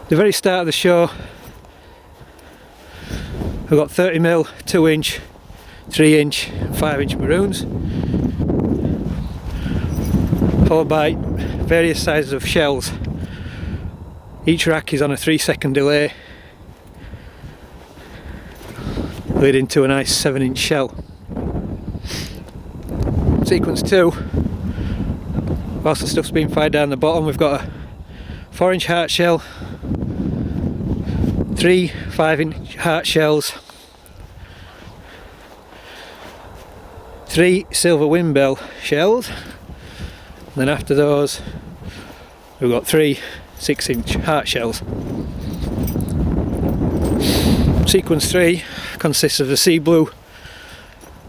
The very start of the show, we've got 30mm, 2-inch, 3-inch, 5-inch maroons, followed by various sizes of shells. Each rack is on a 3-second delay, leading to a nice 7-inch shell. Sequence 2, whilst the stuff's being fired down the bottom, we've got a 4-inch heart shell, 3 5-inch heart shells, 3 silver windbell shells, and then after those we've got 3 6-inch heart shells. Sequence 3 consists of the sea blue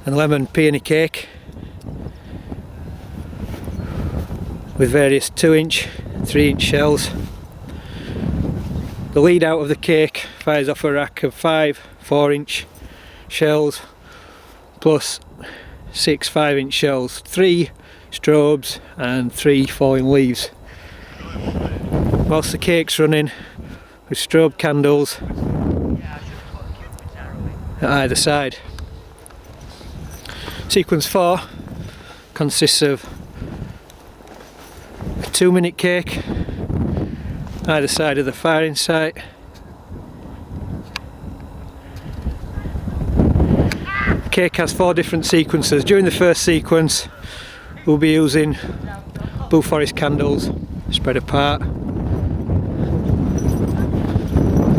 and lemon peony cake with various 2-inch, 3-inch shells. The lead out of the cake fires off a rack of 5 4-inch shells plus 6 5-inch shells, 3 strobes and 3 falling leaves. Whilst the cake's running with strobe candles at either side. Sequence 4 consists of a 2-minute cake either side of the firing site. The cake has 4 different sequences. During the first sequence we'll be using Blue Forest candles spread apart,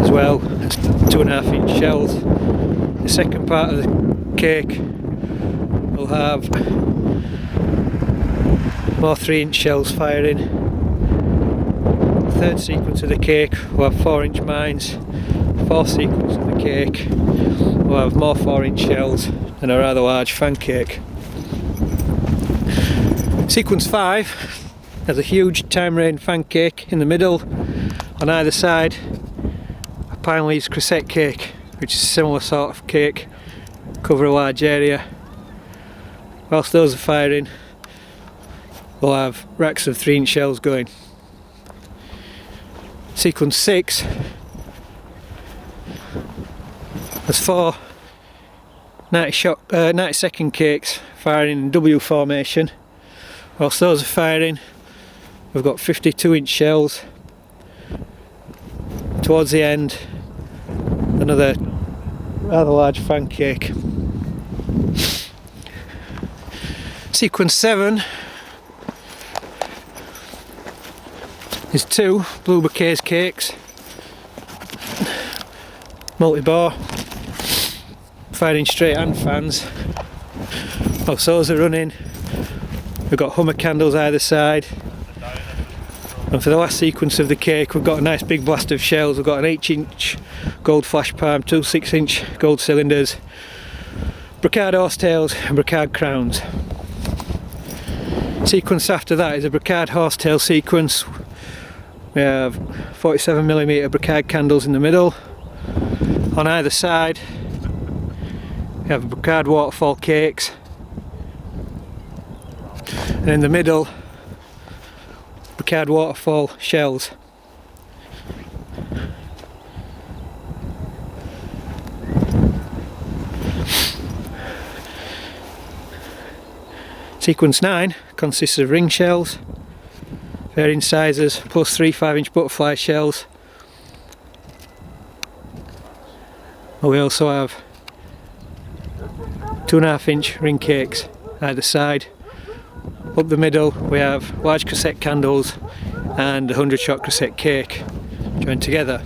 as well as 2.5-inch shells. The second part of the cake will have more 3-inch shells firing. The third sequence of the cake will have 4-inch mines. The fourth sequence of the cake will have more 4-inch shells and a rather large fan cake. Sequence 5 has a huge time rain fan cake in the middle. On either side, a pine leaves crisette cake, which is a similar sort of cake, cover a large area. Whilst those are firing, we'll have racks of 3-inch shells going. Sequence 6 has 4 90-second cakes firing in W formation. Whilst those are firing, we've got 52-inch shells. Towards the end, another rather large fan cake. Sequence 7 is 2 blue bouquets cakes, multi-bore, firing straight hand fans. Whilst those are running, we've got Hummer candles either side. And for the last sequence of the cake, we've got a nice big blast of shells. We've got an 8-inch gold flash palm, 2 6-inch gold cylinders, brocade horsetails and brocade crowns. Sequence after that is a brocade horsetail sequence. We have 47mm brocade candles in the middle. On either side we have brocade waterfall cakes, and in the middle brocade waterfall shells. Sequence 9 consists of ring shells, varying sizes, plus 3 5-inch butterfly shells. And we also have 2.5-inch ring cakes either side. Up the middle we have large crisette candles and a 100-shot crisette cake joined together.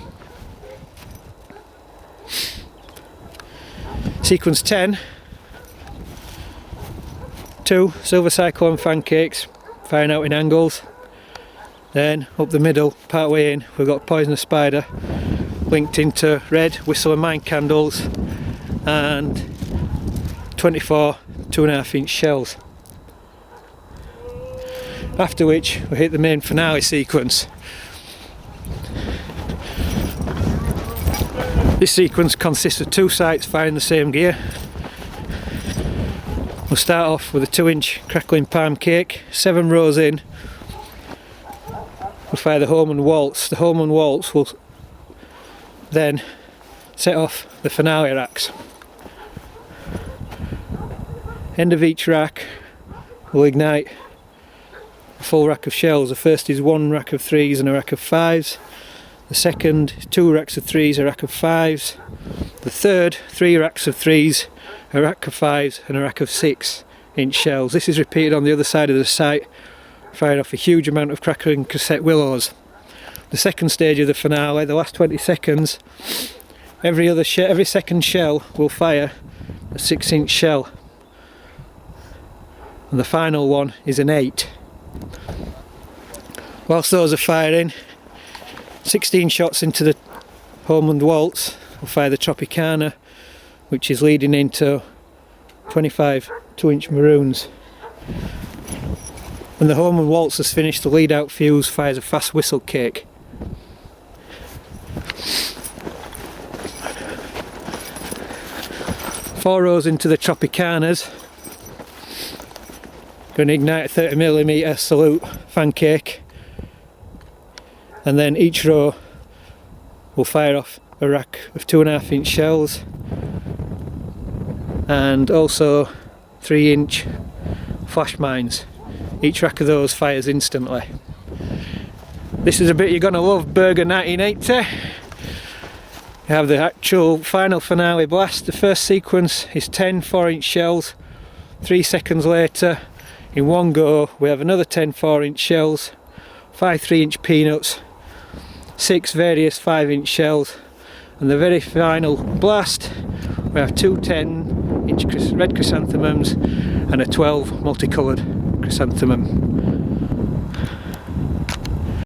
Sequence 10, 2 silver cyclone fan cakes firing out in angles. Then up the middle, part way in, we've got poisonous spider linked into red whistle and mine candles and 24 2.5-inch shells. After which we hit the main finale sequence. This sequence consists of 2 sites firing the same gear. We'll start off with a 2-inch crackling palm cake, 7 rows in. We'll fire the Holman waltz. The Holman waltz will then set off the finale racks. End of each rack will ignite a full rack of shells. The first is 1 rack of 3s and a rack of 5s. The second, 2 racks of 3s, a rack of 5s. The third, 3 racks of 3s, a rack of 5s and a rack of 6-inch shells. This is repeated on the other side of the site, firing off a huge amount of crackling cassette willows. The second stage of the finale, the last 20 seconds, every second shell will fire a 6-inch shell. And the final one is an 8. Whilst those are firing, 16 shots into the Homeland Waltz will fire the Tropicana, which is leading into 25 2-inch maroons. When the Homeland Waltz has finished, the lead out fuse fires a fast whistle cake. Four rows into the Tropicanas, going to ignite a 30mm salute fan cake, and then each row will fire off a rack of 2.5-inch shells and also 3-inch flash mines. Each rack of those fires instantly. This is a bit you're going to love, Burger 1980. You have the actual final finale blast. The first sequence is 10 4-inch shells. 3 seconds later, in one go, we have another 10 4-inch shells, 5 3-inch peanuts, 6 various 5-inch shells, and the very final blast, we have 2 10-inch red chrysanthemums and a 12 multicoloured chrysanthemum.